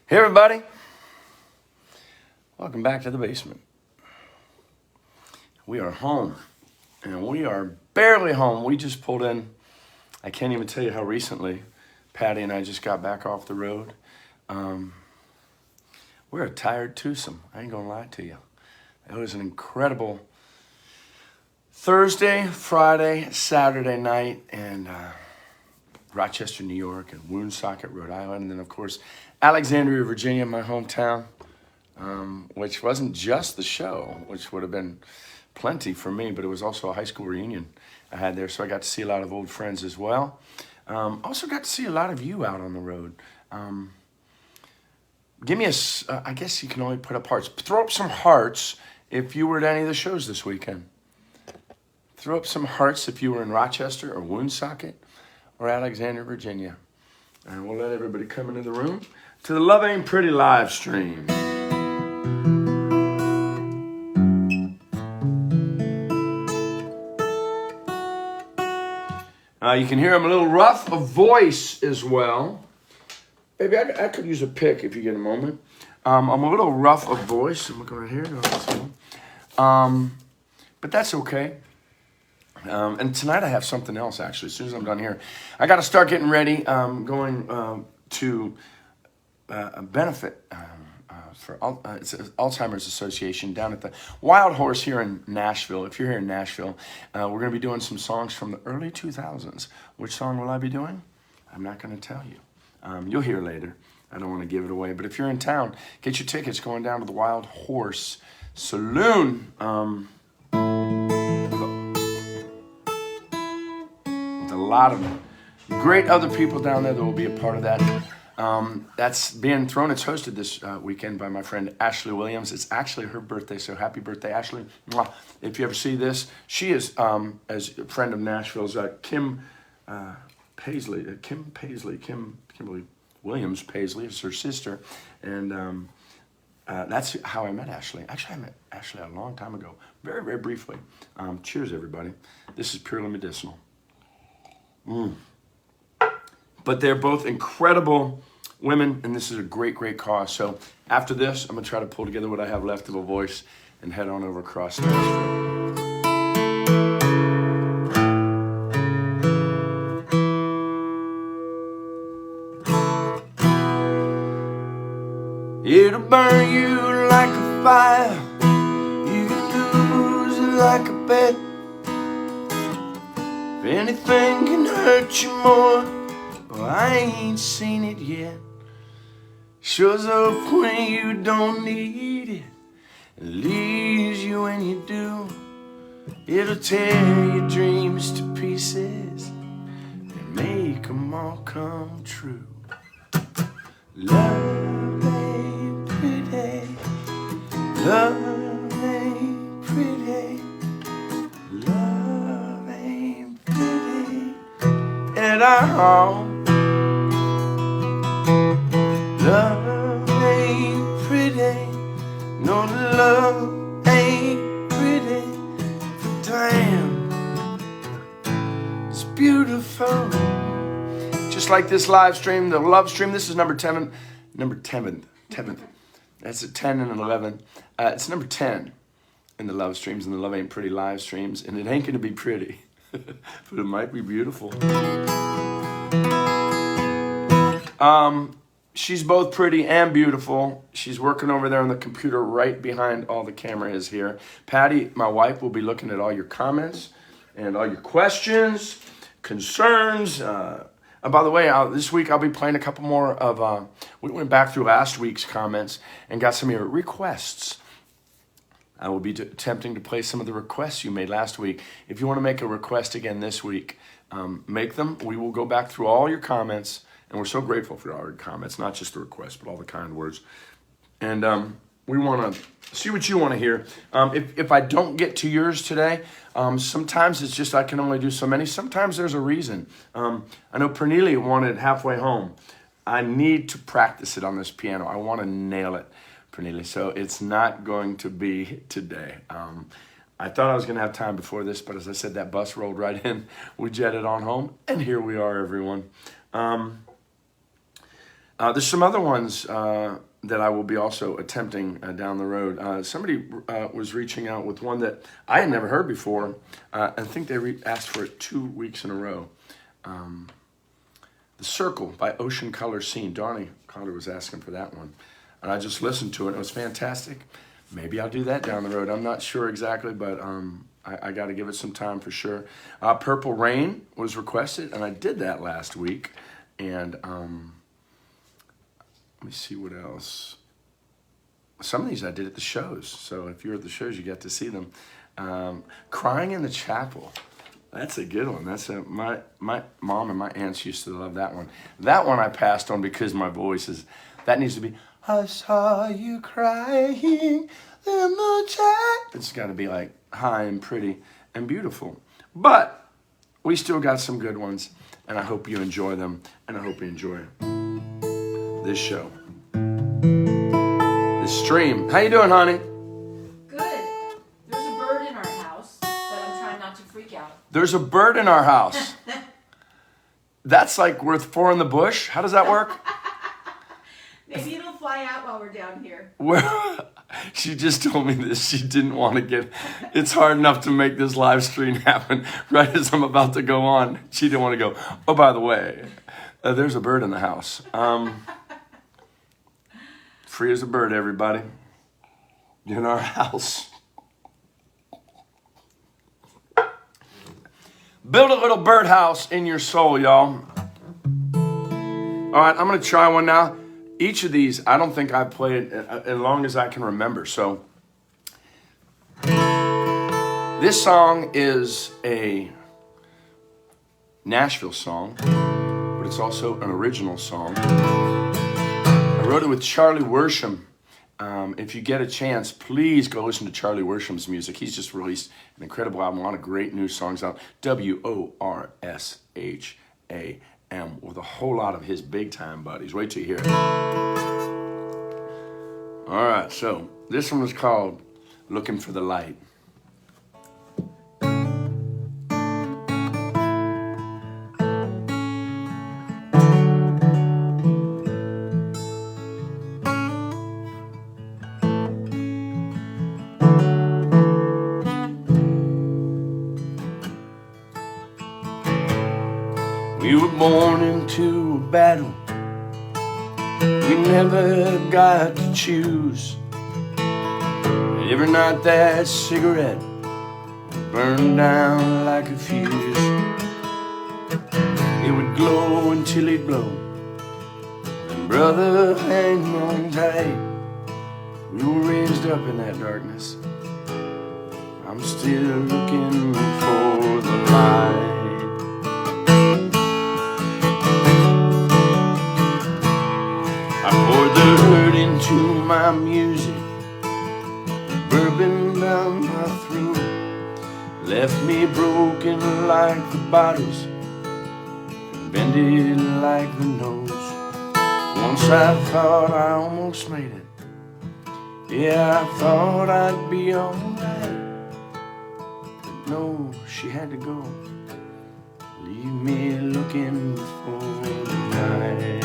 Hey everybody, welcome back to the basement. We are home, and we are barely home. We just pulled in, I can't even tell you how recently, Patty and I just got back off the road. We're a tired twosome, I ain't gonna lie to you. It was an incredible Thursday, Friday, Saturday night, and Rochester, New York, and Woonsocket, Rhode Island, and then of course, Alexandria, Virginia, my hometown, which wasn't just the show, which would have been plenty for me, but it was also a high school reunion I had there, so I got to see a lot of old friends as well. Also got to see a lot of you out on the road. Give me I guess you can only put up hearts. Throw up some hearts if you were at any of the shows this weekend. Throw up some hearts if you were in Rochester or Woonsocket or Alexandria, Virginia. And we'll let everybody come into the room to the Love Ain't Pretty live stream. You can hear I'm a little rough of voice as well. Maybe I could use a pick if you get a moment. I'm a little rough of voice. I'm looking right here. But that's okay. And tonight I have something else, actually. As soon as I'm done here, I got to start getting ready. Going to a benefit for it's an Alzheimer's Association down at the Wild Horse here in Nashville. If you're here in Nashville, we're going to be doing some songs from the early 2000s. Which song will I be doing? I'm not going to tell you. You'll hear later. I don't want to give it away. But if you're in town, get your tickets going down to the Wild Horse Saloon. With a lot of great other people down there that will be a part of that. That's being thrown. It's hosted this weekend by my friend Ashley Williams. It's actually her birthday, so happy birthday, Ashley. Mwah. If you ever see this, she is, as a friend of Nashville's, Kimberly Williams Paisley is her sister, and that's how I met Ashley. Actually, I met Ashley a long time ago, very, very briefly. Cheers, everybody. This is purely medicinal. But they're both incredible women, and this is a great, great cause. So after this, I'm going to try to pull together what I have left of a voice and head on over across Nashville. It'll burn you like a fire, you can lose it like a bet. If anything can hurt you more, well, I ain't seen it yet. Shows up when you don't need it, and leaves you when you do. It'll tear your dreams to pieces and make them all come true. Love ain't pretty, love ain't pretty, love ain't pretty at all. Love ain't pretty, no, love ain't pretty, but damn, it's beautiful. Just like this live stream, the love stream, this is number 10th. That's a 10 and an 11. It's number 10 in the love streams and the Love Ain't Pretty live streams, and it ain't gonna be pretty, but it might be beautiful. She's both pretty and beautiful. She's working over there on the computer right behind all the camera is here. Patty, my wife, will be looking at all your comments and all your questions, concerns. By the way, this week I'll be playing a couple more of, we went back through last week's comments and got some of your requests. I will be attempting to play some of the requests you made last week. If you want to make a request again this week, make them. We will go back through all your comments. And we're so grateful for all your comments, not just the requests, but all the kind words. And we want to see what you want to hear. If I don't get to yours today, sometimes it's just I can only do so many. Sometimes there's a reason. I know Pernille wanted Halfway Home. I need to practice it on this piano. I want to nail it, Pernille. So it's not going to be today. I thought I was going to have time before this, but as I said, that bus rolled right in. We jetted on home, and here we are, everyone. There's some other ones that I will be also attempting down the road. Somebody was reaching out with one that I had never heard before. I think they asked for it 2 weeks in a row. The Circle by Ocean Color Scene. Donnie Carter was asking for that one. And I just listened to it. It was fantastic. Maybe I'll do that down the road. I'm not sure exactly, but I got to give it some time for sure. Purple Rain was requested, and I did that last week. And let me see what else. Some of these I did at the shows. So if you're at the shows, you get to see them. Crying in the Chapel. That's a good one. That's my mom and my aunts used to love that one. That one I passed on because my voice is, that needs to be, I saw you crying in the chapel. It's got to be like high and pretty and beautiful. But we still got some good ones, and I hope you enjoy them, and I hope you enjoy this show, this stream. How you doing, honey? Good. There's a bird in our house, but I'm trying not to freak out. There's a bird in our house. That's like worth 4 in the bush. How does that work? Maybe it'll fly out while we're down here. Well, she just told me this. She didn't want to get. It's hard enough to make this live stream happen right as I'm about to go on. She didn't want to go, oh, by the way, there's a bird in the house. Free as a bird, everybody. In our house. Build a little birdhouse in your soul, y'all. All right, I'm going to try one now. Each of these, I don't think I've played as long as I can remember. So this song is a Nashville song, but it's also an original song. I wrote it with Charlie Worsham. If you get a chance, please go listen to Charlie Worsham's music. He's just released an incredible album, a lot of great new songs out. WORSHAM, with a whole lot of his big time buddies. Wait till you hear it. All right, so this one was called Looking for the Light. We were born into a battle we never got to choose. Every night that cigarette burned down like a fuse. It would glow until it'd blow, and brother, hang on tight. We were raised up in that darkness. I'm still looking for the light. I poured the hurt into my music, bourbon down my throat, left me broken like the bottles, and bended like the nose. Once I thought I almost made it, yeah, I thought I'd be alright, but no, she had to go, leave me looking for the night.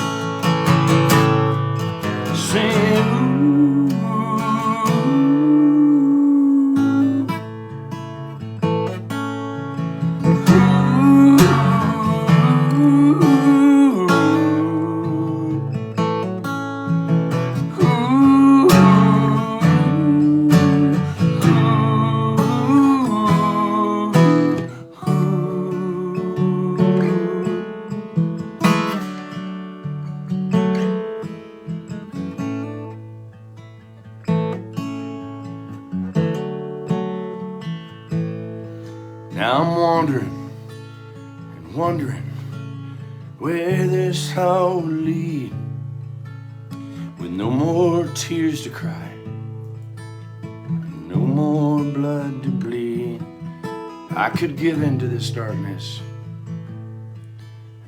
Now I'm wondering where this all will lead, with no more tears to cry, no more blood to bleed. I could give into this darkness,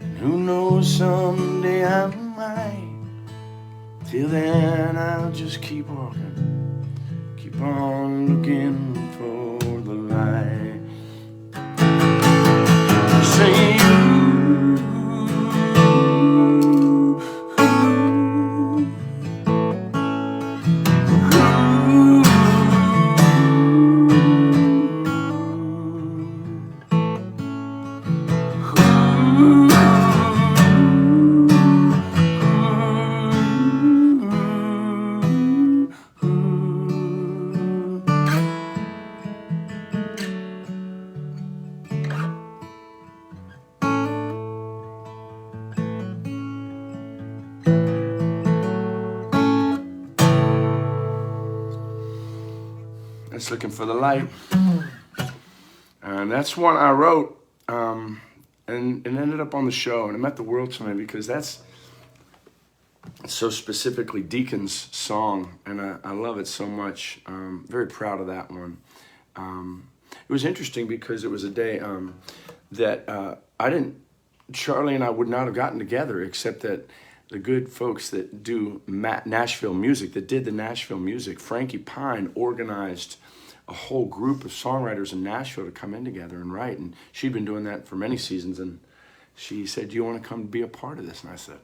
and who knows, someday I might. Till then I'll just keep walking, keep on looking for the light. Say That's Looking for the Light. And that's one I wrote and ended up on the show. And it meant the world to me because that's so specifically Deacon's song. And I love it so much. Very proud of that one. It was interesting because it was a day that Charlie and I would not have gotten together except that the good folks that do Nashville music, that did the Nashville music, Frankie Pine organized a whole group of songwriters in Nashville to come in together and write. And she'd been doing that for many seasons. And she said, "Do you want to come be a part of this?" And I said,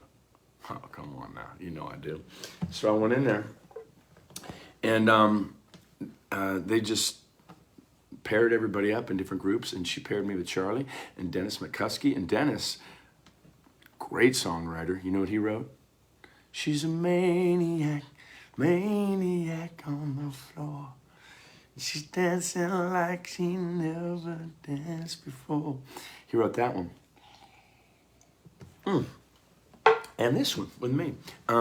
"Oh, come on now. You know I do." So I went in there. And they just paired everybody up in different groups. And she paired me with Charlie and Dennis McCuskey. And Dennis, great songwriter. You know what he wrote? "She's a maniac, maniac on the floor. She's dancing like she never danced before." He wrote that one. And this one with me.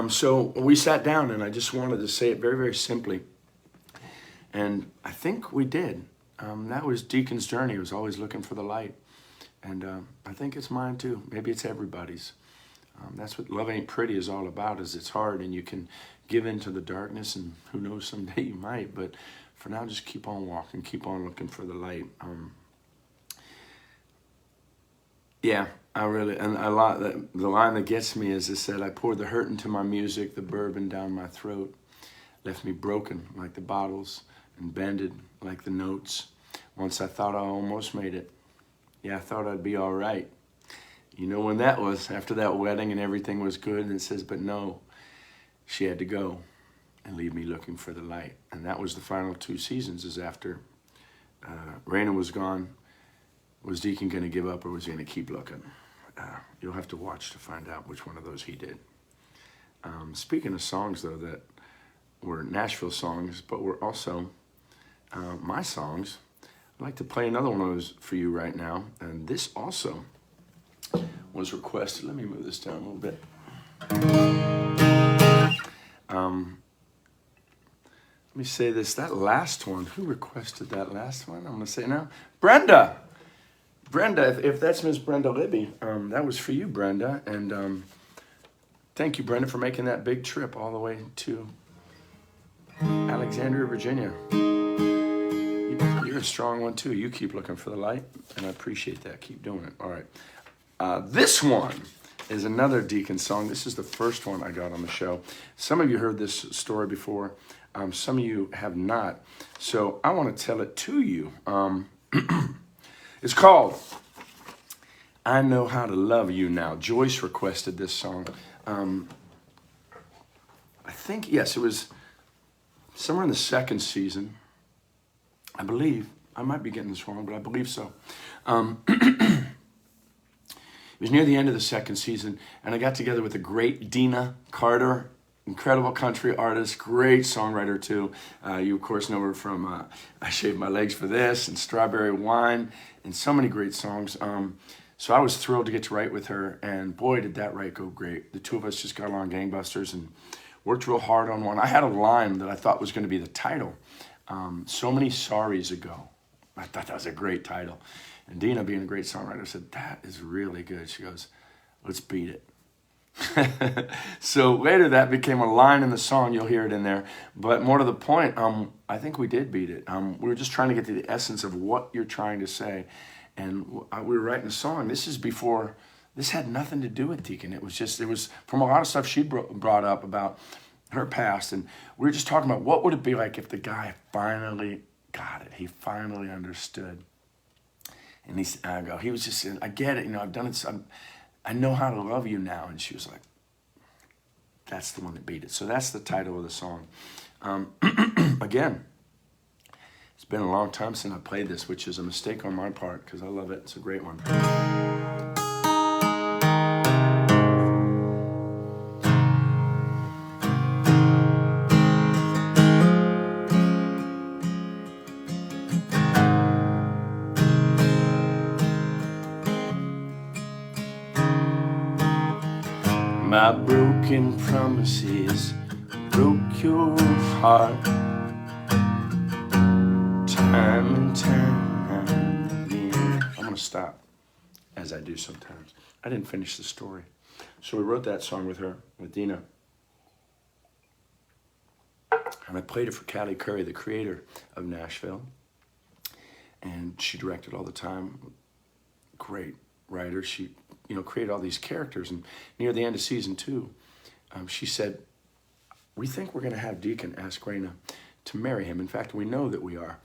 So we sat down and I just wanted to say it very, very simply. And I think we did. That was Deacon's journey. He was always looking for the light. And I think it's mine too. Maybe it's everybody's. That's what Love Ain't Pretty is all about, is it's hard and you can give into the darkness, and who knows, someday you might. But for now, just keep on walking, keep on looking for the light. Yeah, I really, and the line that gets me is this: said, "I poured the hurt into my music, the bourbon down my throat, left me broken like the bottles and bended like the notes. Once I thought I almost made it. Yeah, I thought I'd be all right." You know when that was, after that wedding and everything was good, and it says, "But no, she had to go and leave me looking for the light." And that was the final 2 seasons, is after Raina was gone. Was Deacon going to give up, or was he going to keep looking? You'll have to watch to find out which one of those he did. Speaking of songs, though, that were Nashville songs, but were also my songs, I'd like to play another one of those for you right now. And this also was requested. Let me move this down a little bit. Let me say this. That last one, who requested that last one? I'm going to say it now. Brenda! Brenda, if that's Miss Brenda Libby, that was for you, Brenda. And thank you, Brenda, for making that big trip all the way to Alexandria, Virginia. You're a strong one, too. You keep looking for the light, and I appreciate that. Keep doing it. All right. This one is another Deacon song. This is the first one I got on the show. Some of you heard this story before. Some of you have not. So I want to tell it to you. It's called "I Know How to Love You Now." Joyce requested this song. I think, yes, it was somewhere in the 2nd season. I believe. I might be getting this wrong, but I believe so. It was near the end of the 2nd season, and I got together with the great Dina Carter, incredible country artist, great songwriter too. You, of course, know her from I Shaved My Legs for This and Strawberry Wine and so many great songs. So I was thrilled to get to write with her, and boy, did that write go great. The two of us just got along gangbusters and worked real hard on one. I had a line that I thought was going to be the title, "So Many Sorries Ago." I thought that was a great title. And Dina, being a great songwriter, said, "That is really good." She goes, "Let's beat it." So later that became a line in the song. You'll hear it in there. But more to the point, I think we did beat it. We were just trying to get to the essence of what you're trying to say. And we were writing a song. This is before, this had nothing to do with Deacon. It was from a lot of stuff she brought up about her past. And we were just talking about what would it be like if the guy finally got it. He finally understood. And he was just saying, "I get it, I've done it, I know how to love you now." And she was like, that's the one that beat it. So that's the title of the song. Again, it's been a long time since I played this, which is a mistake on my part, because I love it. It's a great one. My broken promises broke your heart. time and time again. I'm going to stop, as I do sometimes. I didn't finish the story. So we wrote that song with her, with Dina. And I played it for Callie Curry, the creator of Nashville. And she directed all the time. Great writer. She, created all these characters. And near the end of season 2, she said, we think we're going to have Deacon ask Raina to marry him. In fact, we know that we are.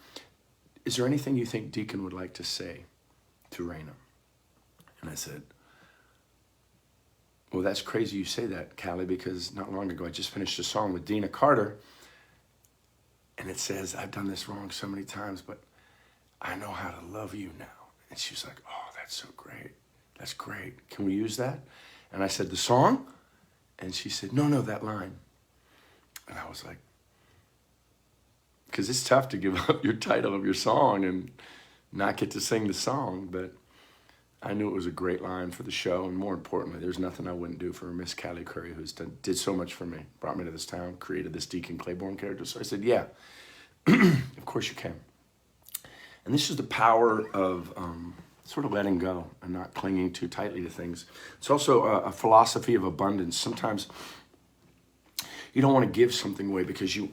Is there anything you think Deacon would like to say to Raina? And I said, well, that's crazy you say that, Callie, because not long ago I just finished a song with Dina Carter. And it says, I've done this wrong so many times, but I know how to love you now. And she was like, oh, that's so great. That's great. Can we use that? And I said, the song? And she said, no, that line. And I was like, because it's tough to give up your title of your song and not get to sing the song. But I knew it was a great line for the show. And more importantly, there's nothing I wouldn't do for Miss Callie Curry, did so much for me, brought me to this town, created this Deacon Claiborne character. So I said, yeah, of course you can. And this is the power of sort of letting go and not clinging too tightly to things. It's also a philosophy of abundance. Sometimes you don't want to give something away because you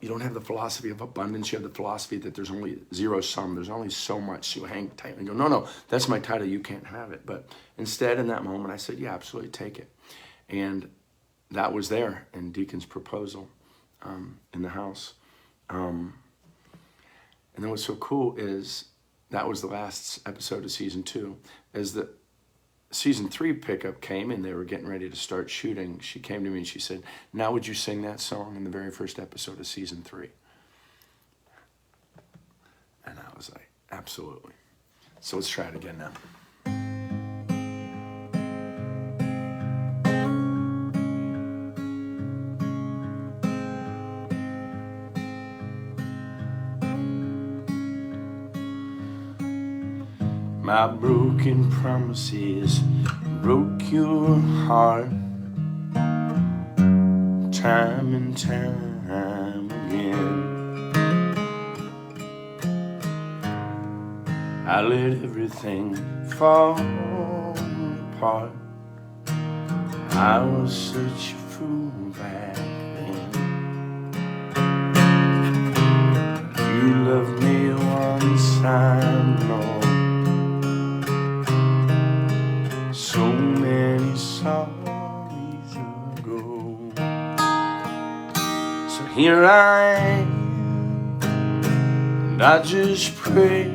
don't have the philosophy of abundance. You have the philosophy that there's only zero sum. There's only so much. So you hang tight and go, no, that's my title. You can't have it. But instead, in that moment, I said, yeah, absolutely, take it. And that was there in Deacon's proposal in the house. And then what's so cool is that was the last episode of season 2. As the season 3 pickup came and they were getting ready to start shooting, she came to me and she said, now would you sing that song in the very first episode of season 3? And I was like, absolutely. So let's try it again now. My broken promises broke your heart time and time again. I let everything fall apart. I was such a fool back then. You loved me once, I know. So many sorries ago. So here I am, and I just pray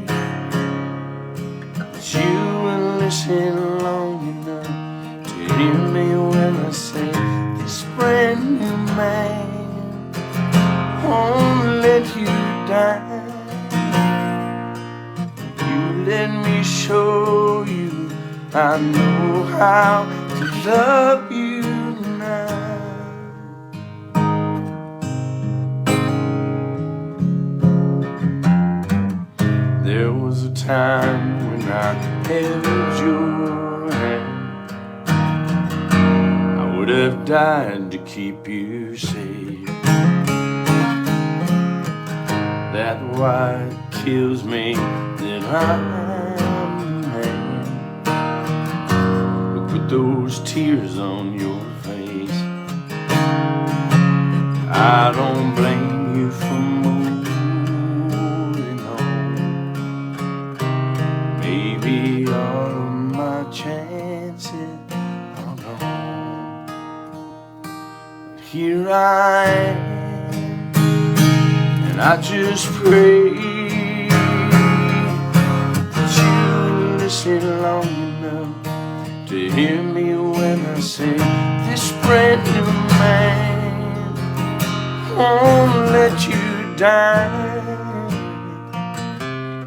that you will listen long enough to hear me when I say this brand new man won't let you down. You let me show you I know how to love you now. There was a time when I held your hand. I would have died to keep you safe. That's why it kills me that I'm those tears on your face. I don't blame you for moving on. Maybe all of my chances are gone. But here I am, and I just pray that you listen long enough to hear me when I say this brand new man won't let you down.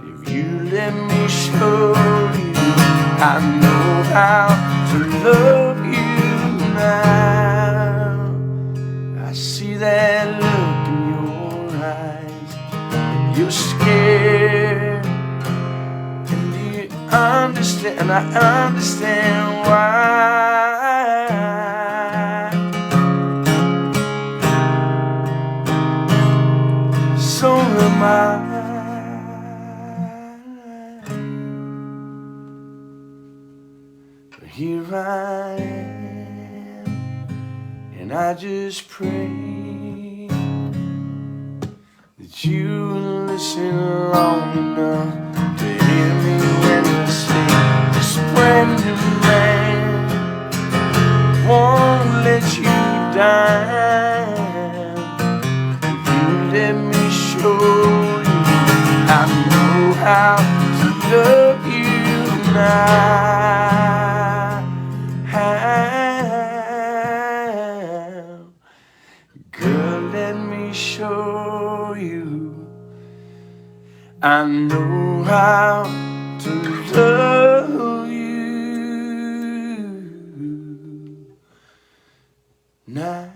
If you let me show you, I know how to love you now. I see that look in your eyes. You're scared. Understand, and I understand why. So am But here I am, and I just pray that you will listen long enough to hear me when I say this brand new man won't let you down. If you let me show you, I know how to love you now. Girl, let me show you. I know how to love you now.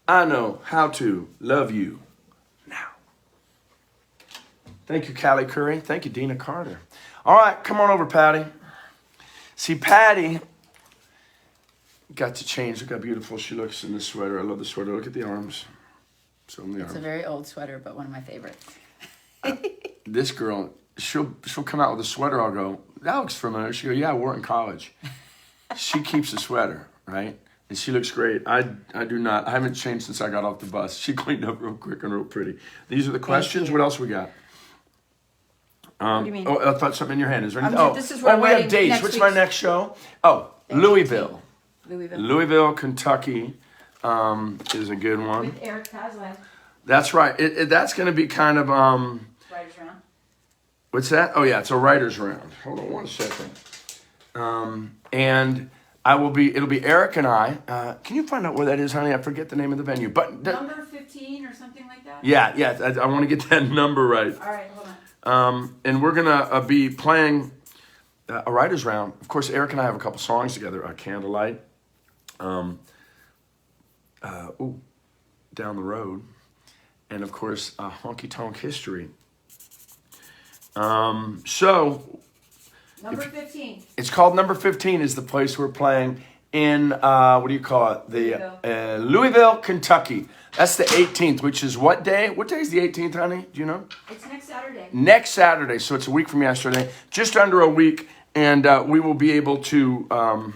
I know how to love you now. Thank you, Callie Curry. Thank you, Dina Carter. All right, come on over, Patty. See, Patty got to change. Look how beautiful she looks in this sweater. I love the sweater. Look at the arms. So the It's a very old sweater, but one of my favorites. This girl, she'll come out with a sweater. I'll go, that looks familiar. She'll go, yeah, I wore it in college. She keeps the sweater, right? And she looks great. I do not. I haven't changed since I got off the bus. She cleaned up real quick and real pretty. These are the questions. What else we got? What do you mean? Oh, I thought something in your hand. Is there anything? This is where we have dates. What's my next show? Oh, Louisville. Louisville, Kentucky is a good one. With Eric Tasland. That's right. That's going to be kind of Writers Round. What's that? Oh yeah, it's a writers round. Hold on one second. And it'll be Eric and I. Can you find out where that is, honey? I forget the name of the venue. But Number 15 or something like that? Yeah. I want to get that number right. All right, hold on. And we're going to be playing a writer's round. Of course, Eric and I have a couple songs together, Candlelight, Down the Road, and of course, Honky Tonk History. So... Number 15. It's called Number 15 is the place we're playing in, what do you call it? The Louisville, Kentucky. That's the 18th, which is what day? What day is the 18th, honey? Do you know? It's next Saturday. Next Saturday, so it's a week from yesterday. Just under a week, and we will be able to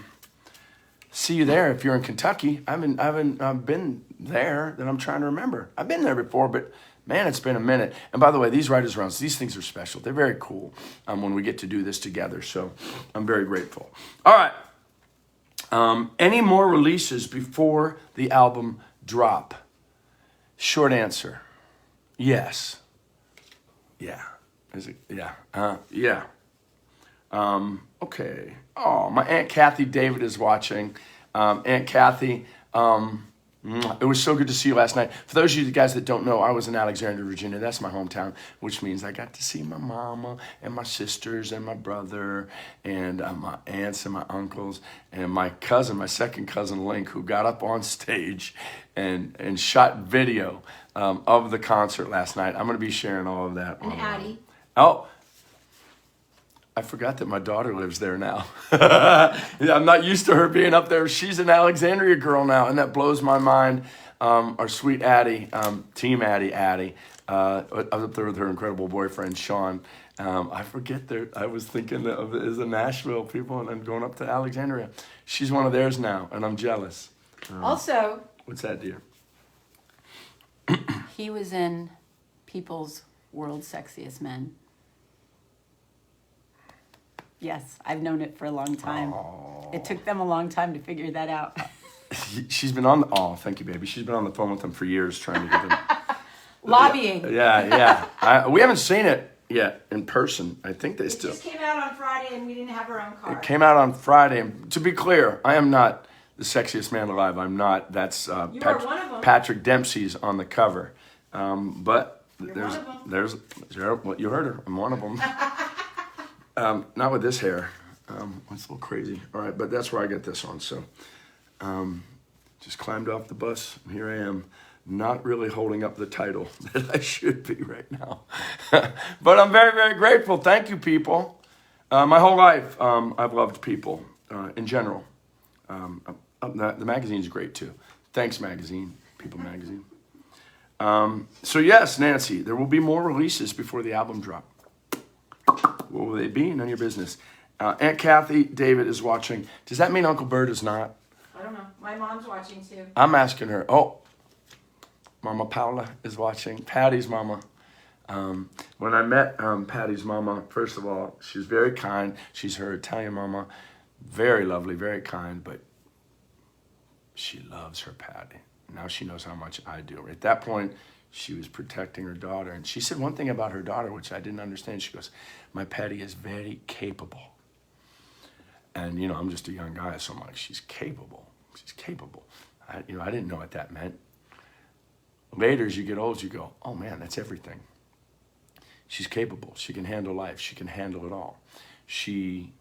see you there if you're in Kentucky. I haven't been there that I'm trying to remember. I've been there before, but... man, it's been a minute. And by the way, these writers' rounds, these things are special. They're very cool when we get to do this together. So I'm very grateful. All right. Any more releases before the album drop? Short answer. Yes. Yeah. Is it? Yeah. Yeah. Okay. Oh, my Aunt Kathy David is watching. Aunt Kathy, it was so good to see you last night. For those of you guys that don't know, I was in Alexandria, Virginia. That's my hometown, which means I got to see my mama and my sisters and my brother and my aunts and my uncles and my cousin, my second cousin Link, who got up on stage and shot video of the concert last night. I'm going to be sharing all of that. And Addie. Oh, I forgot that my daughter lives there now. I'm not used to her being up there. She's an Alexandria girl now, and that blows my mind. Our sweet Addie, Team Addie, I was up there with her incredible boyfriend, Sean. I forget that I was thinking of it as a Nashville people and then going up to Alexandria. She's one of theirs now, and I'm jealous. Also. What's that, dear? He was in People's World's Sexiest Men. Yes, I've known it for a long time. Aww. It took them a long time to figure that out. She's been on thank you, baby. She's been on the phone with them for years trying to get them. Lobbying. Yeah. We haven't seen it yet in person. I think they still. It just came out on Friday and we didn't have our own card. It came out on Friday. And to be clear, I am not the sexiest man alive. I'm not. That's You are one of them. Patrick Dempsey's on the cover. But You're there's one of them. there's well, you heard her. I'm one of them. Not with this hair. It's a little crazy. All right, but that's where I get this on. So, just climbed off the bus. And here I am, not really holding up the title that I should be right now. But I'm very, very grateful. Thank you, people. My whole life, I've loved people in general. The magazine's great too. Thanks, magazine. People magazine. So yes, Nancy, there will be more releases before the album drop. What will they be? None of your business. Aunt Kathy, David is watching. Does that mean Uncle Bert is not? I don't know. My mom's watching too. I'm asking her. Oh, Mama Paula is watching. Patty's mama. When I met Patty's mama, first of all, she was very kind. She's her Italian mama. Very lovely, very kind, but she loves her Patty. Now she knows how much I do. At that point, she was protecting her daughter. And she said one thing about her daughter, which I didn't understand. She goes, my Patty is very capable. And, I'm just a young guy, so I'm like, she's capable. She's capable. I didn't know what that meant. Later, as you get old, you go, oh, man, that's everything. She's capable. She can handle life. She can handle it all. She,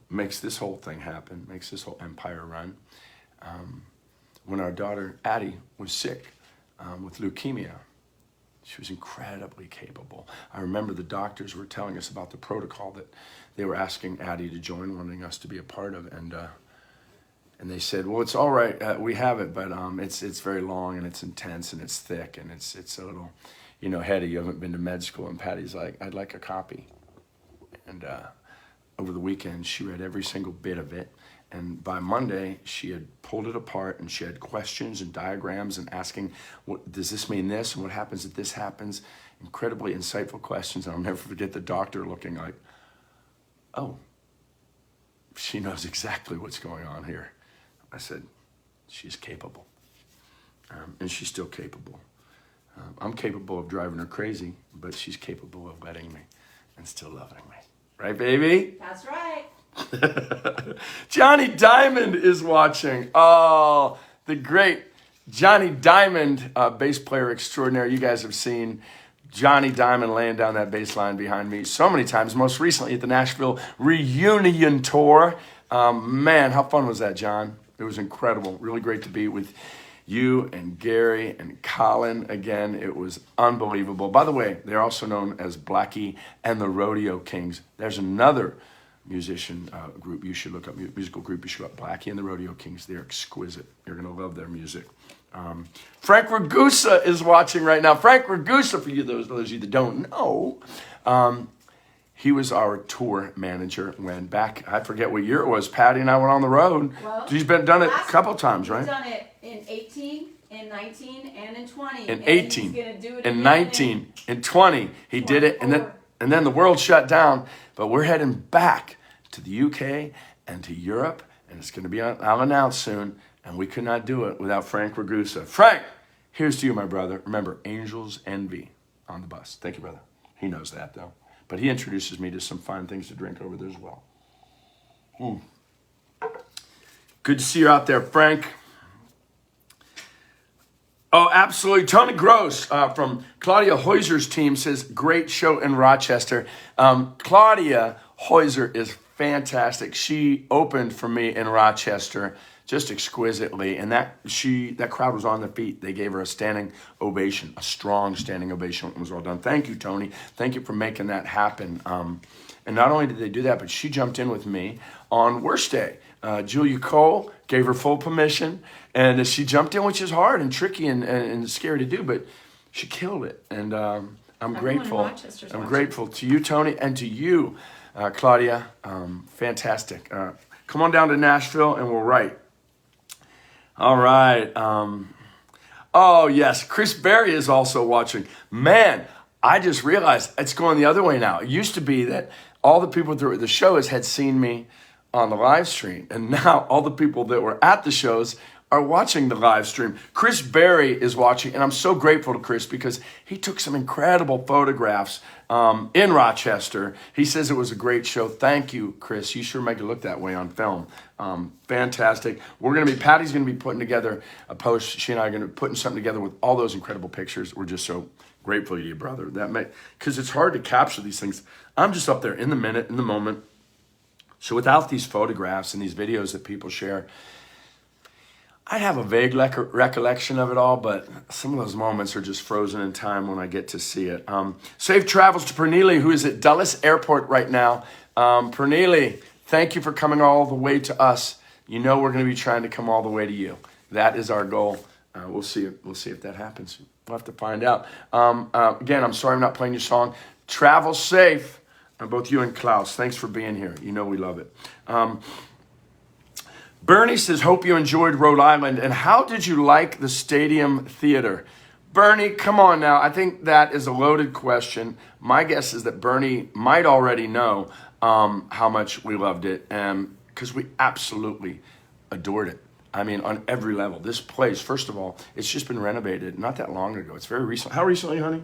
makes this whole thing happen, makes this whole empire run. When our daughter, Addie, was sick with leukemia, she was incredibly capable. I remember the doctors were telling us about the protocol that they were asking Addie to join, wanting us to be a part of, and they said, well, it's all right, we have it, but it's very long and it's intense and it's thick and it's a little, heady. You haven't been to med school. And Patty's like, I'd like a copy. And over the weekend, she read every single bit of it. And by Monday, she had pulled it apart and she had questions and diagrams and asking, what does this mean this? And what happens if this happens? Incredibly insightful questions. And I'll never forget the doctor looking like, oh, she knows exactly what's going on here. I said, she's capable. And she's still capable. I'm capable of driving her crazy, but she's capable of letting me and still loving me. Right, baby? That's right. Johnny Diamond is watching. Oh, the great Johnny Diamond, bass player extraordinaire. You guys have seen Johnny Diamond laying down that bass line behind me so many times, most recently at the Nashville Reunion Tour. Man, how fun was that, John? It was incredible. Really great to be with you and Gary and Colin again. It was unbelievable. By the way, they're also known as Blackie and the Rodeo Kings. There's another musician group you should look up, musical group you should look up, Blackie and the Rodeo Kings. They're exquisite. You're going to love their music. Frank Ragusa is watching right now. Frank Ragusa, for you, those of you that don't know, he was our tour manager when back, I forget what year it was, Patty and I went on the road. Well, He's done it a couple times, right? He's done it in 18, in 19, and in 20. In and 18, he's gonna do it in again 19, in 20. He did it, and 24. then the world shut down. But we're heading back to the UK and to Europe, and it's going to be announced soon, and we could not do it without Frank Ragusa. Frank, here's to you, my brother. Remember, Angels Envy on the bus. Thank you, brother. He knows that, though. But he introduces me to some fine things to drink over there as well. Good to see you out there, Frank. Oh, absolutely. Tony Gross from Claudia Heuser's team says, great show in Rochester. Claudia Heuser is fantastic. She opened for me in Rochester just exquisitely, and that crowd was on their feet. They gave her a standing ovation, a strong standing ovation when it was all done. Thank you, Tony. Thank you for making that happen. And not only did they do that, but she jumped in with me on Worst Day. Julia Cole gave her full permission, and she jumped in, which is hard and tricky and scary to do, but she killed it. And I'm grateful. I'm grateful to you, Tony, and to you, Claudia. Fantastic. Come on down to Nashville, and we'll write. All right. Oh, yes. Chris Berry is also watching. Man, I just realized it's going the other way now. It used to be that all the people that were at the shows had seen me on the live stream, and now all the people that were at the shows are watching the live stream. Chris Berry is watching, and I'm so grateful to Chris because he took some incredible photographs in Rochester. He says it was a great show. Thank you, Chris. You sure make it look that way on film. Fantastic. Patty's going to be putting together a post. She and I are going to be putting something together with all those incredible pictures. We're just so grateful to you, brother. Because it's hard to capture these things. I'm just up there in the minute, in the moment. So without these photographs and these videos that people share, I have a vague recollection of it all, but some of those moments are just frozen in time when I get to see it. Safe travels to Pernille, who is at Dulles Airport right now. Pernille, thank you for coming all the way to us. You know we're going to be trying to come all the way to you. That is our goal. We'll see if that happens. We'll have to find out. Again, I'm sorry I'm not playing your song. Travel safe. Both you and Klaus, thanks for being here. You know we love it. Bernie says, hope you enjoyed Rhode Island. And how did you like the Stadium Theater? Bernie, come on now. I think that is a loaded question. My guess is that Bernie might already know how much we loved it, because we absolutely adored it. I mean, on every level. This place, first of all, it's just been renovated not that long ago. It's very recent. How recently, honey?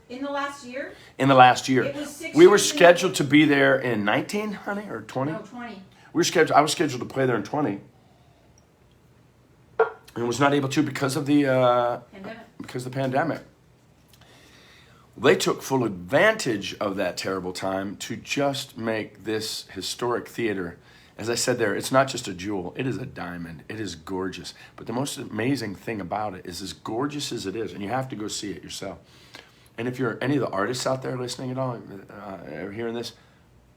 In the last year? In the last year. It was 6 We were years scheduled to be there in 19, honey, or 20? No, 20. I was scheduled to play there in 20, and was not able to because of the pandemic. They took full advantage of that terrible time to just make this historic theater. As I said there, it's not just a jewel; it is a diamond. It is gorgeous. But the most amazing thing about it is, as gorgeous as it is, and you have to go see it yourself. And if you're any of the artists out there listening at all, or hearing this,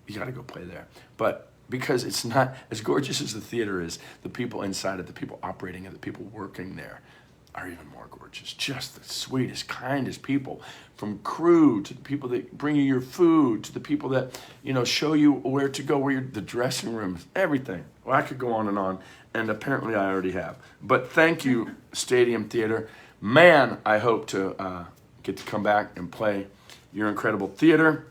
you got to go play there. But because it's not as gorgeous as the theater is, the people inside it, the people operating it, the people working there are even more gorgeous. Just the sweetest, kindest people, from crew to the people that bring you your food, to the people that, show you where to go, the dressing rooms, everything. Well, I could go on, and apparently I already have. But thank you, Stadium Theater. Man, I hope to get to come back and play your incredible theater.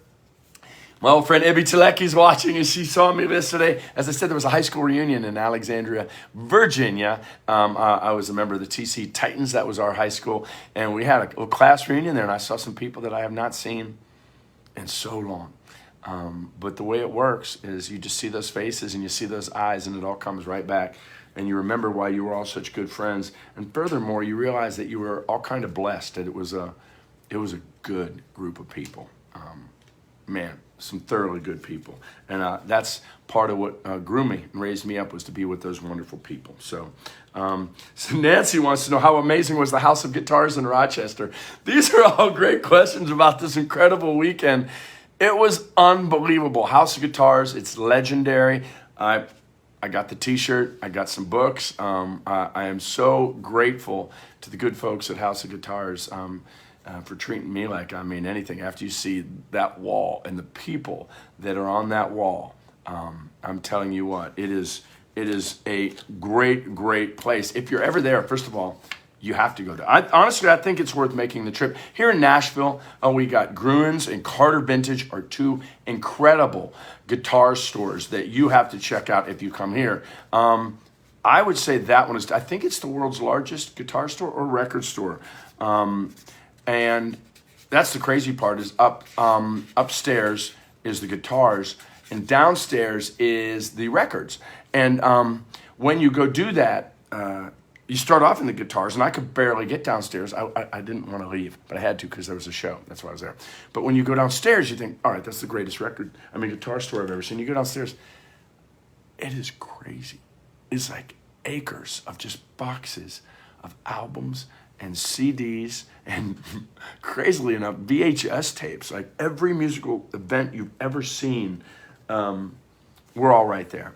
My old friend Ibby Teleki's watching, and she saw me yesterday. As I said, there was a high school reunion in Alexandria, Virginia. I was a member of the TC Titans. That was our high school. And we had a little class reunion there, and I saw some people that I have not seen in so long. But the way it works is you just see those faces and you see those eyes, and it all comes right back. And you remember why you were all such good friends. And furthermore, you realize that you were all kind of blessed, that it was a good group of people. Man, some thoroughly good people. And that's part of what grew me and raised me up, was to be with those wonderful people. So Nancy wants to know, how amazing was the House of Guitars in Rochester? These are all great questions about this incredible weekend. It was unbelievable. House of Guitars, it's legendary. I got the t-shirt. I got some books. I am so grateful to the good folks at House of Guitars for treating me like I mean anything. After you see that wall and the people that are on that wall, I'm telling you what, it is a great place. If you're ever there, first of all, you have to go there. Honestly, I think it's worth making the trip. Here in Nashville, we got Gruen's and Carter Vintage are two incredible guitar stores that you have to check out if you come here. I would say that one is, I think it's the world's largest guitar store or record store. And that's the crazy part, is upstairs is the guitars, and downstairs is the records. And when you go do that, you start off in the guitars, and I could barely get downstairs. I didn't want to leave, but I had to because there was a show. That's why I was there. But when you go downstairs, you think, all right, that's the greatest guitar store I've ever seen. You go downstairs, it is crazy. It's like acres of just boxes of albums and CDs and, crazily enough, VHS tapes. Like every musical event you've ever seen, we're all right there.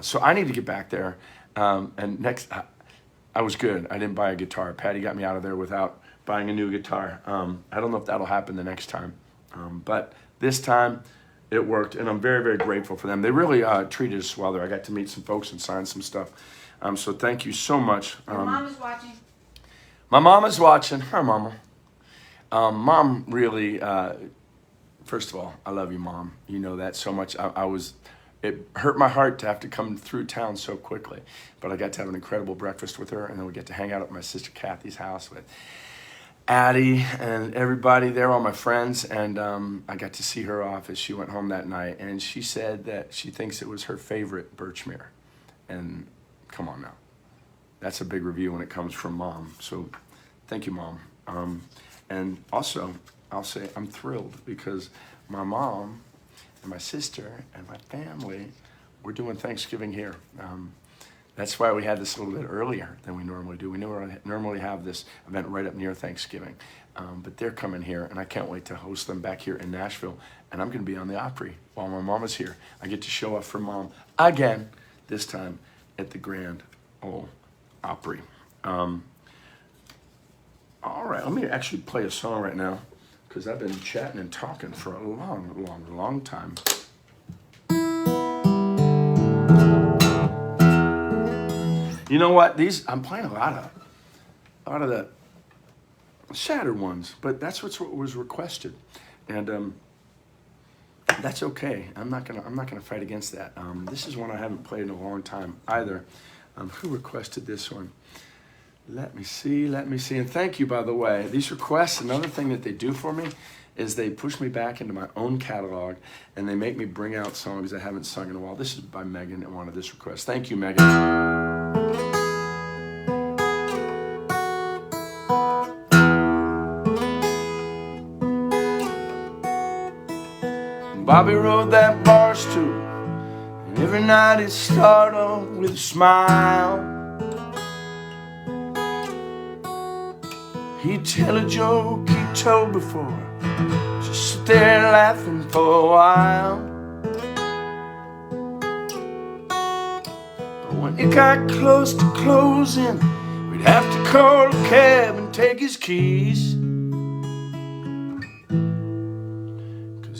So I need to get back there. And next, I was good. I didn't buy a guitar. Patty got me out of there without buying a new guitar. I don't know if that'll happen the next time. But this time, it worked, and I'm very, very grateful for them. They really treated us well there. I got to meet some folks and sign some stuff. So thank you so much. Your mom is watching. My mom is watching. Hi, Mama. Mom really, first of all, I love you, Mom. You know that so much. It hurt my heart to have to come through town so quickly, but I got to have an incredible breakfast with her, and then we get to hang out at my sister Kathy's house with Addie and everybody there, all my friends, and I got to see her off as she went home that night, and she said that she thinks it was her favorite Birchmere. And come on now, that's a big review when it comes from Mom. So thank you, Mom. And also, I'll say I'm thrilled because my mom and my sister and my family, we're doing Thanksgiving here. That's why we had this a little bit earlier than we normally do. We normally have this event right up near Thanksgiving. But they're coming here, and I can't wait to host them back here in Nashville. And I'm going to be on the Opry while my mom is here. I get to show off for mom again, this time at the Grand Ole Opry. All right, let me actually play a song right now because I've been chatting and talking for a long time. You know what? I'm playing a lot of the sadder ones, but that's what was requested, and that's okay. I'm not gonna fight against that. This is one I haven't played in a long time either. Who requested this one? Let me see. And thank you, by the way. These requests, another thing that they do for me is they push me back into my own catalog, and they make me bring out songs I haven't sung in a while. This is by Megan and wanted this request. Thank you, Megan. Bobby rode that bar stool, and every night he'd start off with a smile. He'd tell a joke he told before, just sit there laughing for a while. But when it got close to closing, we'd have to call a cab and take his keys.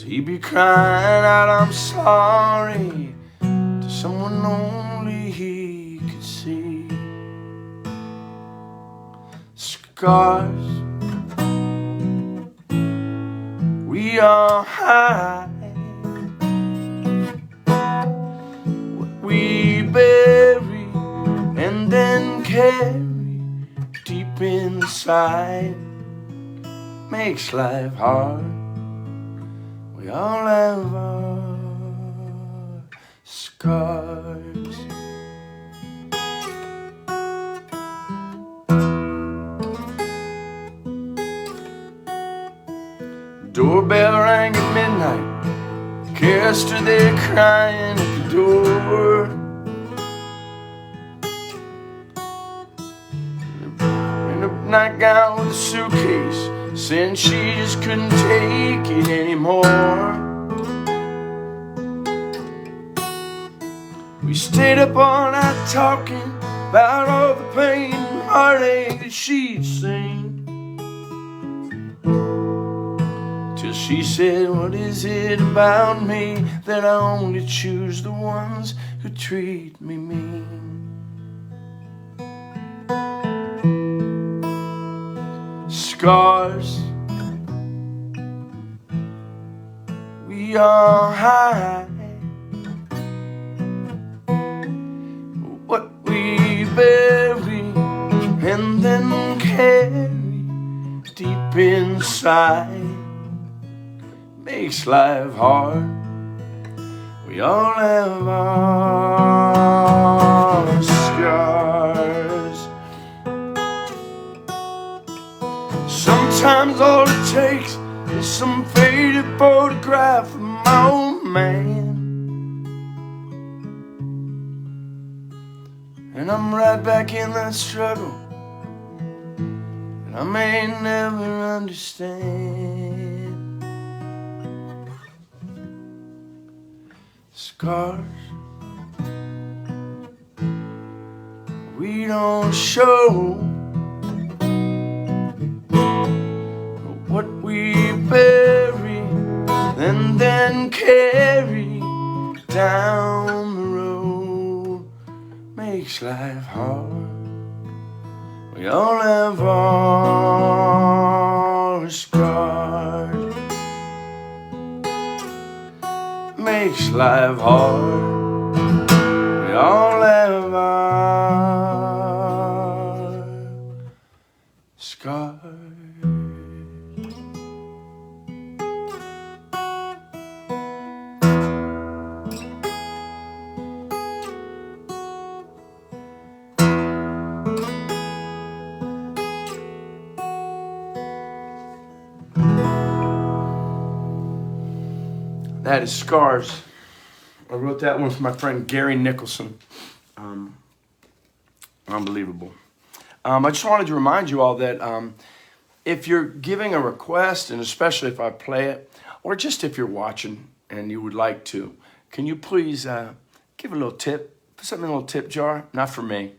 He'd be crying out, I'm sorry, to someone only he could see. Scars we all hide, what we bury and then carry deep inside makes life hard. We all have our scars. Doorbell rang at midnight, kids stood there crying at the door. In a nightgown with a suitcase, saying she just couldn't take it anymore. We stayed up all night talking about all the pain and heartache that she'd seen, till she said, what is it about me that I only choose the ones who treat me mean? Scars we all hide, what we bury and then carry deep inside makes life hard. We all have our scars. Sometimes all it takes is some faded photograph of my old man, and I'm right back in that struggle that I may never understand. Scars we don't show, what we bury and then carry down the road makes life hard. We all have our scars, makes life hard. We all have our scars. That is Scars. I wrote that one for my friend Gary Nicholson. Unbelievable. I just wanted to remind you all that if you're giving a request, and especially if I play it, or just if you're watching and you would like to, can you please give a little tip, put something in a little tip jar, not for me,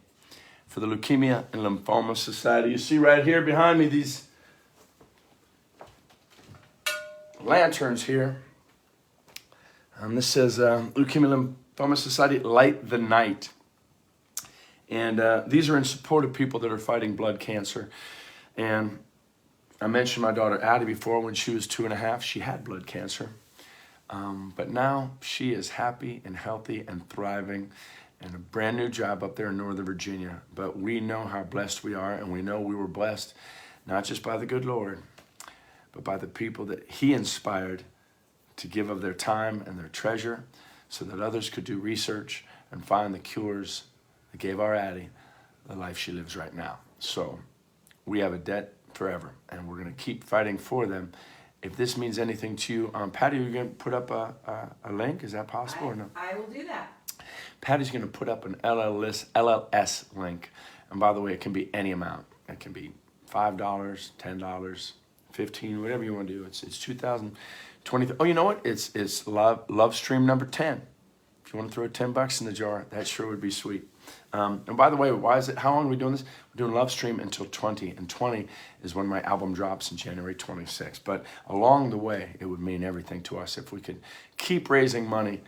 for the Leukemia and Lymphoma Society. You see right here behind me these lanterns here. This says Leukemia and Lymphoma Society, Light the Night. And these are in support of people that are fighting blood cancer. And I mentioned my daughter Addie before. When she was 2.5, she had blood cancer. But now she is happy and healthy and thriving, and a brand new job up there in Northern Virginia. But we know how blessed we are, and we know we were blessed not just by the good Lord, but by the people that He inspired to give of their time and their treasure so that others could do research and find the cures that gave our Addie the life she lives right now. So we have a debt forever, and we're going to keep fighting for them. If this means anything to you, Patty, are you going to put up a link? Is that possible or no? I will do that. Patty's going to put up an LLS link. And by the way, it can be any amount. It can be $5, $10, $15, whatever you want to do. It's 2020. Oh, you know what? It's Livestream number 10. If you want to throw $10 in the jar, that sure would be sweet. And by the way, how long are we doing this? We're doing Livestream until 20, and 20 is when my album drops in January 26th. But along the way, it would mean everything to us if we could keep raising money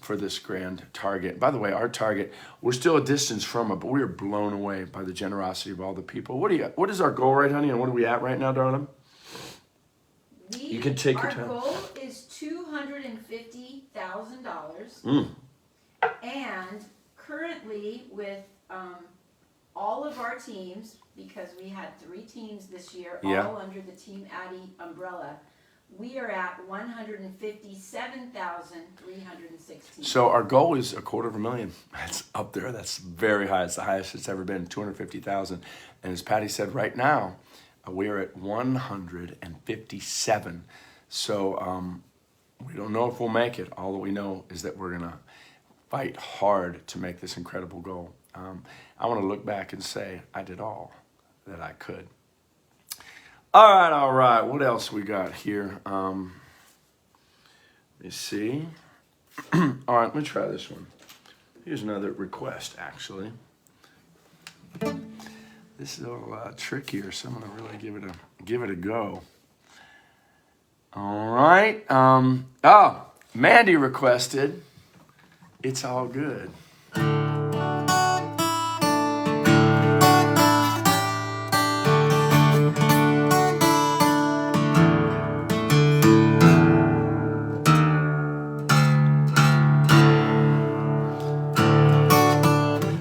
for this grand target. By the way, our target, we're still a distance from it, but we are blown away by the generosity of all the people. What is our goal, right, honey? And what are we at right now, darling? You can take your time. Our goal is $250,000. And currently with all of our teams, because we had 3 teams this year, all under the Team Addie umbrella, we are at $157,316. So our goal is $250,000. That's up there. That's very high. It's the highest it's ever been, $250,000. And as Patty said, right now we're at 157. So we don't know if we'll make it. All that we know is that we're gonna fight hard to make this incredible goal. I want to look back and say I did all that I could. All right. What else we got here? Let me see. All right, let me try this one. Here's another request, actually. This is a little trickier, so I'm gonna really give it a go. All right. Mandy requested "It's All Good."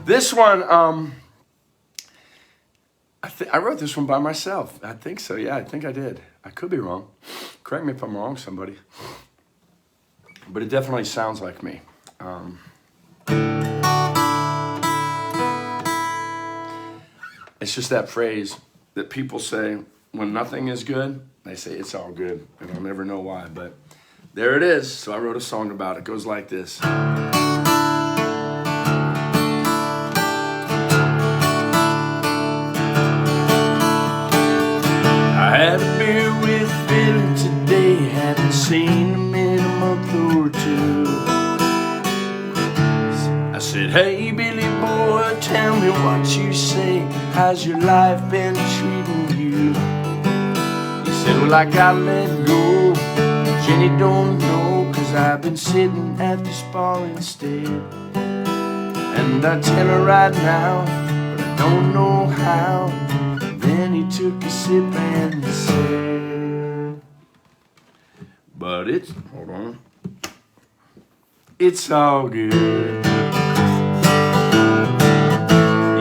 This one, I wrote this one by myself. I think so. Yeah, I think I did. I could be wrong. Correct me if I'm wrong, somebody. But it definitely sounds like me. It's just that phrase that people say when nothing is good. They say it's all good, and I'll never know why. But there it is. So I wrote a song about it. It goes like this. I had a beer with Phil today, hadn't seen him in a month or 2. I said, hey Billy boy, tell me what you say, how's your life been treating you? He said, well I gotta let go, Jenny don't know, cause I've been sitting at this bar instead. And I tell her right now, but I don't know how. Then he took a sip and said, but it's, hold on, it's all good.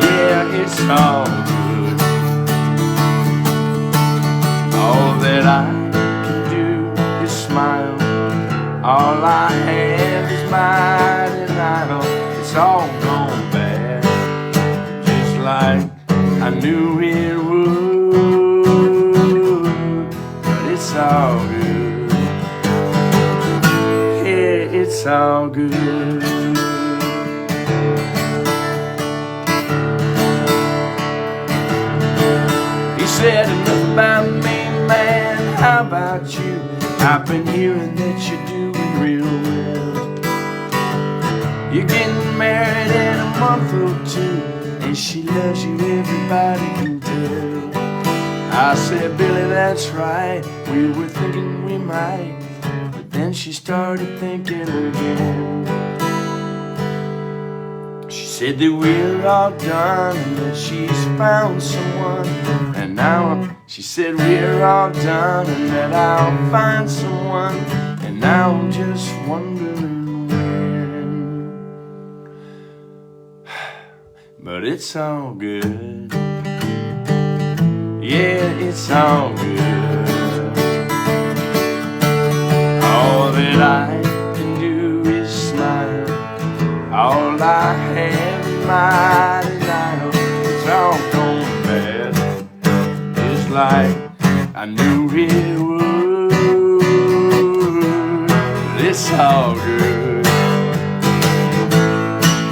Yeah, it's all good. All that I can do is smile. All I have is my denial. It's all gone bad, just like I knew it would, but it's all good. Yeah, it's all good. how about you? I've been hearing that you're doing real well. You're getting married in a month or two, and she loves you, everybody can tell. I said, Billy, that's right, we were thinking we might. But then she started thinking again. She said that we're all done and that she's found someone. And now she said we're all done and that I'll find someone. And now I'm just wondering when. But it's all good. Yeah, it's all good. All that I can do is smile. All I have in my denial, it's all gone bad. It's like I knew it would. But it's all good.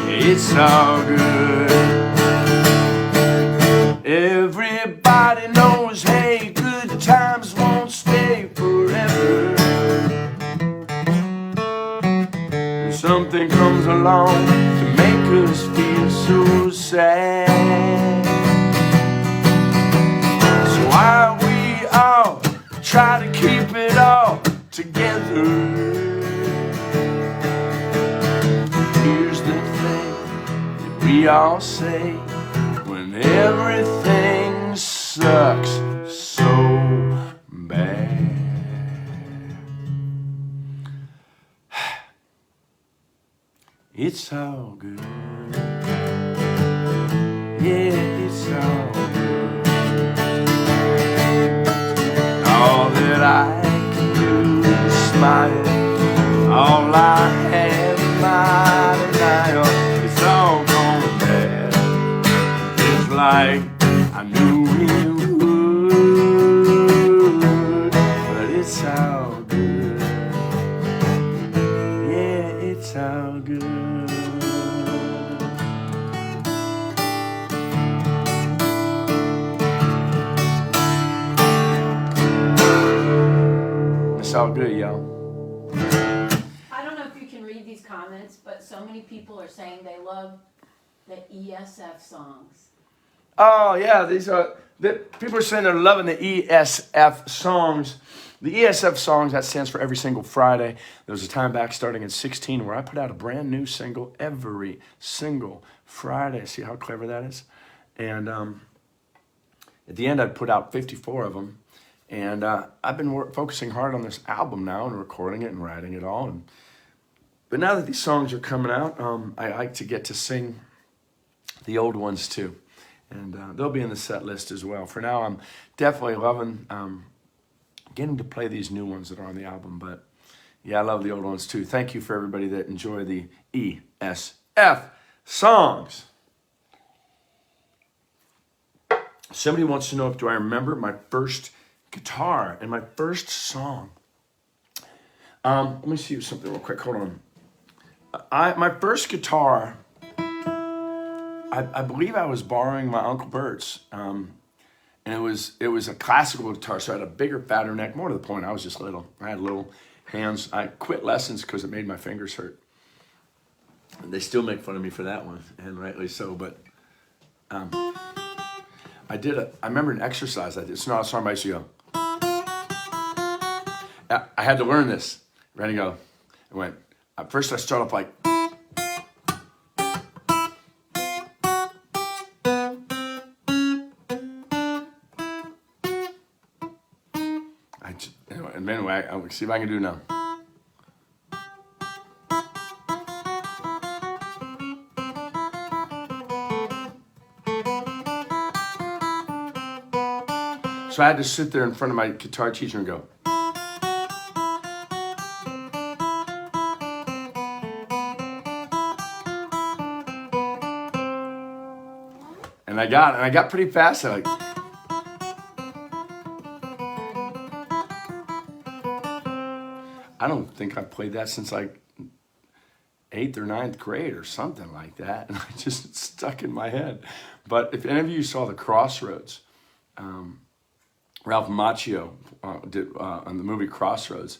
It's all good. Everybody knows, hey, good times won't stay forever. And something comes along to make us feel so sad. So why we all try to keep it all together. Here's the thing that we all say when everything sucks so bad. It's all good. Yeah, it's all good. All that I can do is smile. All I have in my denial, it's all gone bad. It's like I knew it would, but it's all good. Yeah, it's all good. It's all good, y'all. I don't know if you can read these comments, but so many people are saying they love the ESF songs. Oh yeah, these are people are saying they're loving the ESF songs. The ESF songs, that stands for Every Single Friday. There was a time back starting in 2016 where I put out a brand new single every single Friday. See how clever that is? And at the end, I'd put out 54 of them. And I've been focusing hard on this album now and recording it and writing it all. But now that these songs are coming out, I like to get to sing the old ones too. And they'll be in the set list as well. For now, I'm definitely loving getting to play these new ones that are on the album. But yeah, I love the old ones too. Thank you for everybody that enjoy the ESF songs. Somebody wants to know if do I remember my first guitar and my first song. Let me see something real quick. Hold on. My first guitar, I believe I was borrowing my Uncle Bert's, and it was a classical guitar, so I had a bigger, fatter neck. More to the point, I was just little. I had little hands. I quit lessons because it made my fingers hurt. And they still make fun of me for that one, and rightly so. But I remember an exercise I did. It's not a song I used to go. I had to learn this. Ready to go. I went. At first, I start off like. Anyway, I'll see if I can do it now. So I had to sit there in front of my guitar teacher and go. And I got pretty fast. I don't think I played that since like 8th or 9th grade or something like that. And I just stuck in my head. But if any of you saw the Crossroads, Ralph Macchio did on the movie Crossroads,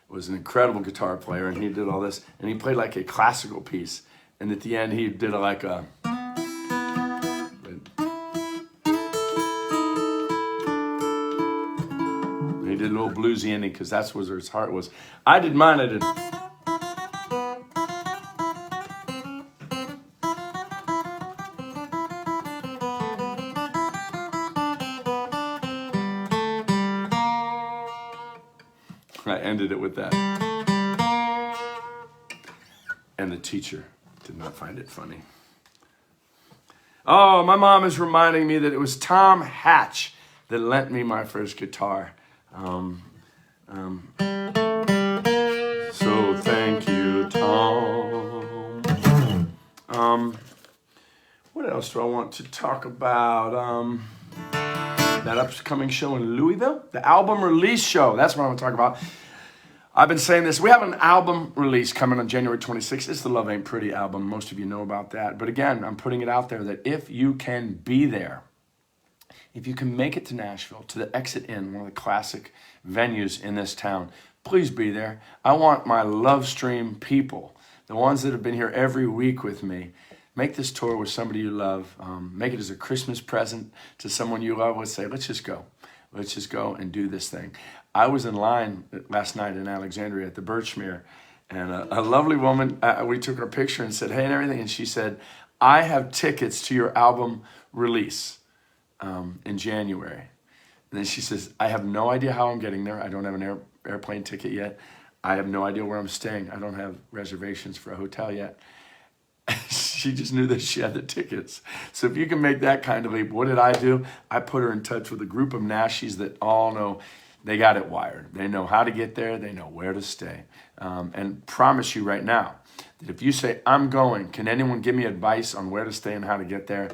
was an incredible guitar player, and he did all this, and he played like a classical piece, and at the end he did like a. He did a little bluesy ending because that's where his heart was. I did mine. I did. I ended it with that. And the teacher did not find it funny. Oh, my mom is reminding me that it was Tom Hatch that lent me my first guitar. So thank you, Tom. What else do I want to talk about? That upcoming show in Louisville, the album release show. That's what I want to talk about. I've been saying this. We have an album release coming on January 26th. It's the Love Ain't Pretty album. Most of you know about that. But again, I'm putting it out there that if you can be there, if you can make it to Nashville, to the Exit Inn, one of the classic venues in this town, please be there. I want my Livestream people, the ones that have been here every week with me, make this tour with somebody you love. Make it as a Christmas present to someone you love. Let's say, let's just go. Let's just go and do this thing. I was in line last night in Alexandria at the Birchmere, and a lovely woman, we took her picture and said, hey, and everything. And she said, I have tickets to your album release in January. And then she says, I have no idea how I'm getting there. I don't have an airplane ticket yet. I have no idea where I'm staying. I don't have reservations for a hotel yet. She just knew that she had the tickets. So if you can make that kind of leap, what did I do? I put her in touch with a group of Nashies that all know they got it wired. They know how to get there. They know where to stay. And promise you right now that if you say, I'm going, can anyone give me advice on where to stay and how to get there?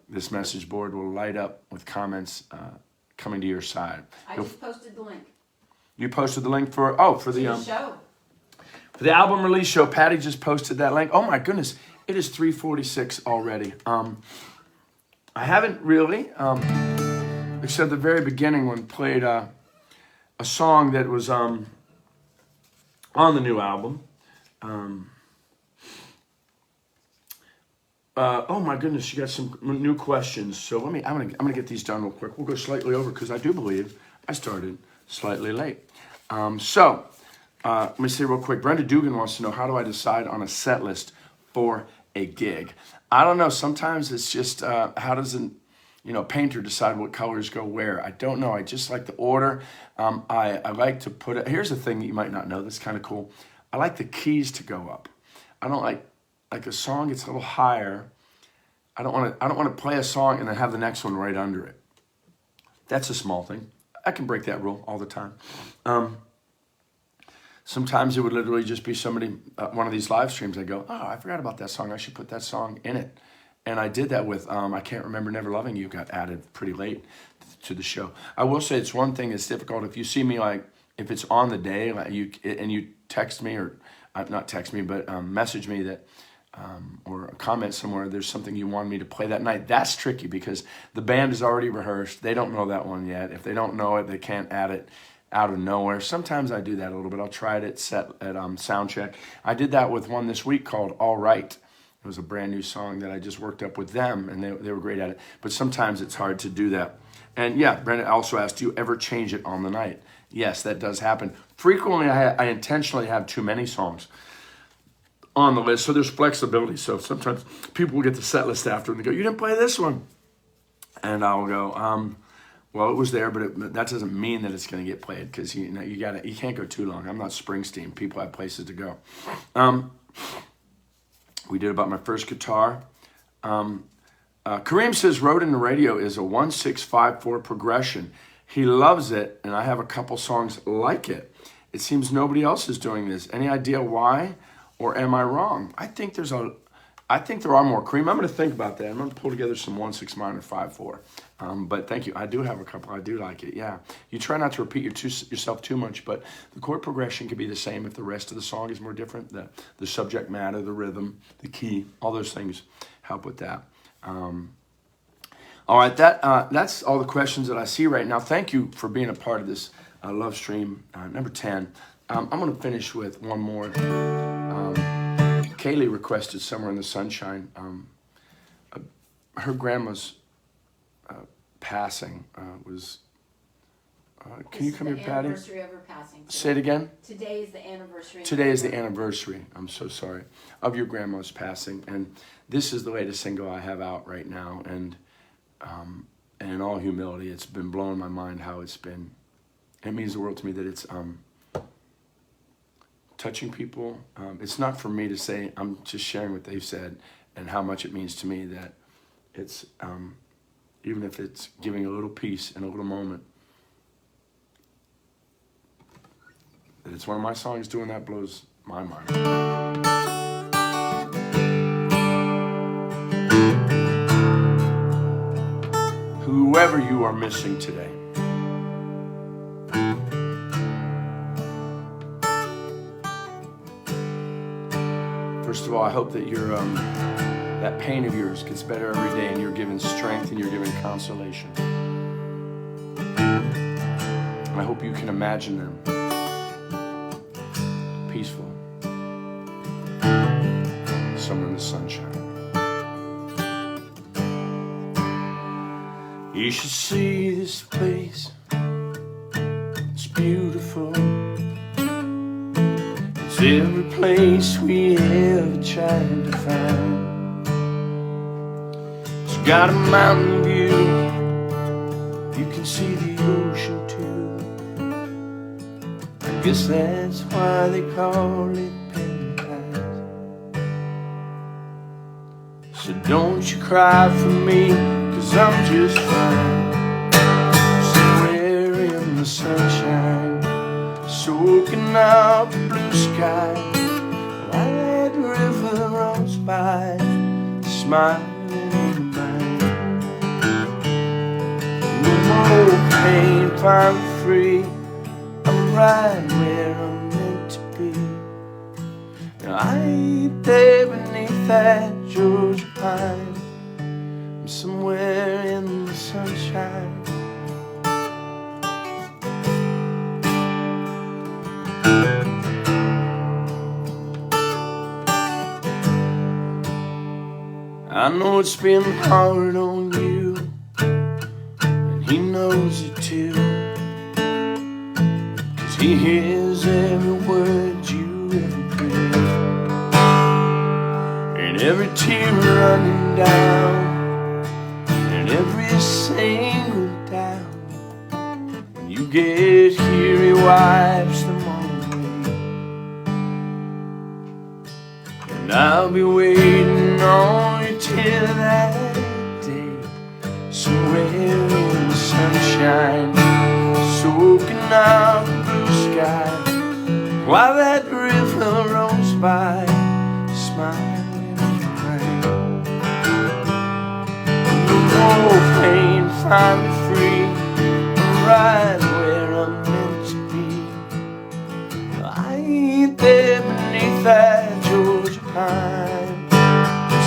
This message board will light up with comments coming to your side. I just posted the link. You posted the link for the show. For the album release show. Patty just posted that link. Oh my goodness, it is 3:46 already. I haven't really, except the very beginning when played a song that was on the new album. Oh my goodness, you got some new questions. So I'm gonna get these done real quick. We'll go slightly over because I do believe I started slightly late. Let me say real quick. Brenda Dugan wants to know, how do I decide on a set list for a gig? I don't know. Sometimes it's just how does a painter decide what colors go where? I don't know. I just like the order. I like to put it. Here's the thing that you might not know that's kind of cool. I like the keys to go up. I don't like a song gets a little higher. I don't want to play a song and then have the next one right under it. That's a small thing. I can break that rule all the time. Sometimes it would literally just be somebody, one of these live streams, I go, oh, I forgot about that song. I should put that song in it. And I did that with, I Can't Remember Never Loving You, got added pretty late to the show. I will say it's one thing that's difficult. If you see me, if it's on the day, you text me, or not text me, but message me that, or comment somewhere, there's something you want me to play that night. That's tricky because the band is already rehearsed. They don't know that one yet. If they don't know it, they can't add it out of nowhere. Sometimes I do that a little bit. I'll try it at sound check. I did that with one this week called All Right. It was a brand new song that I just worked up with them, and they were great at it. But sometimes it's hard to do that. And yeah, Brandon also asked, do you ever change it on the night? Yes, that does happen. Frequently, I intentionally have too many songs on the list, so there's flexibility. So sometimes people will get the set list after and they go, you didn't play this one. And I'll go, well, it was there, but that doesn't mean that it's going to get played because you can't go too long. I'm not Springsteen. People have places to go. We did about my first guitar. Kareem says Road in the Radio is a 1-6-5-4 progression. He loves it, and I have a couple songs like it. It seems nobody else is doing this. Any idea why, or am I wrong? I think there are more. Kareem, I'm going to think about that. I'm going to pull together some 1-6 minor 5-4. But thank you. I do have a couple. I do like it. Yeah. You try not to repeat yourself too much, but the chord progression can be the same if the rest of the song is more different. The subject matter, the rhythm, the key, all those things help with that. All right, that's all the questions that I see right now. Thank you for being a part of this love stream, number 10. I'm going to finish with one more. Kaylee requested Somewhere in the Sunshine. Her grandma's passing was... can you come here, Patty? This is the anniversary of her passing. Today. Say it again. Today is the anniversary. Today is the anniversary. I'm so sorry of your grandma's passing, and this is the latest single I have out right now. And in all humility, it's been blowing my mind how it's been. It means the world to me that it's touching people. It's not for me to say. I'm just sharing what they've said and how much it means to me that it's even if it's giving a little peace in a little moment. That it's one of my songs doing that blows my mind. Whoever you are missing today, first of all, I hope that your that pain of yours gets better every day, and you're given strength and you're given consolation. And I hope you can imagine them peaceful, somewhere in the sunshine. You should see this place, it's beautiful. It's every place we ever tried to find. It's got a mountain view, you can see the ocean too. I guess that's why they call it paradise. So don't you cry for me, 'cause I'm just fine. Somewhere in the sunshine, soaking up the blue sky, while that river runs by, smiling in mine. No more pain, finally free. I'm right where I'm meant to be. Now I ain't there beneath that Georgia pine. I'm somewhere in the sunshine. I know it's been hard on you, and he knows it too, 'cause he hears every word you ever breathe, and every tear running down, and every single down. When you get here, he wipes them all away, and I'll be waiting on you till that day. Somewhere in the sunshine, soaking up the blue sky, while that river rolls by, smiling and crying. No pain, finally free. I'm right where I'm meant to be. I ain't there beneath that Georgia pine.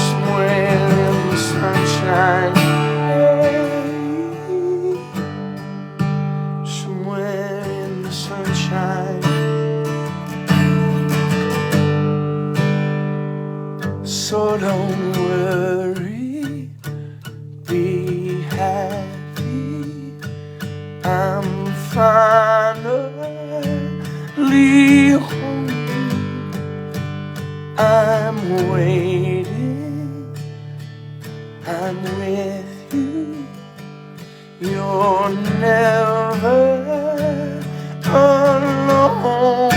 Somewhere in the sunshine. Somewhere in the sunshine. So don't worry, be happy. I'm finally home. I'm waiting, I'm with you. You're never alone.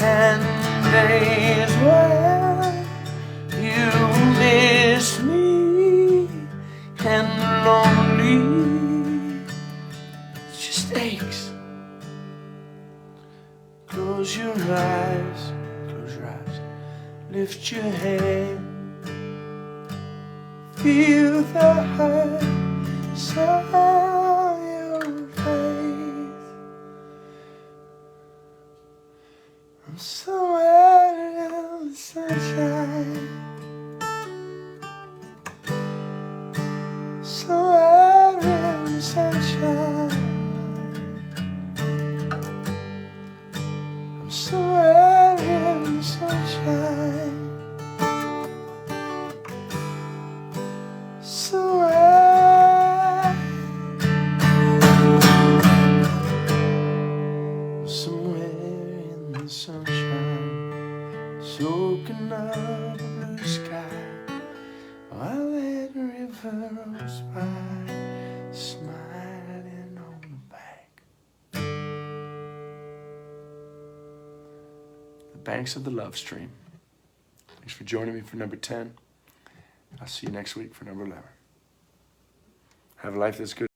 And days where you miss me and lonely, it just aches. Close your eyes, lift your head, feel the hurt on your face. I'm somewhere in the sunshine, sunshine, soaking up a blue sky, while that river rolls by, smiling on the bank. The banks of the love stream. Thanks for joining me for number 10. I'll see you next week for number 11. Have a life that's good.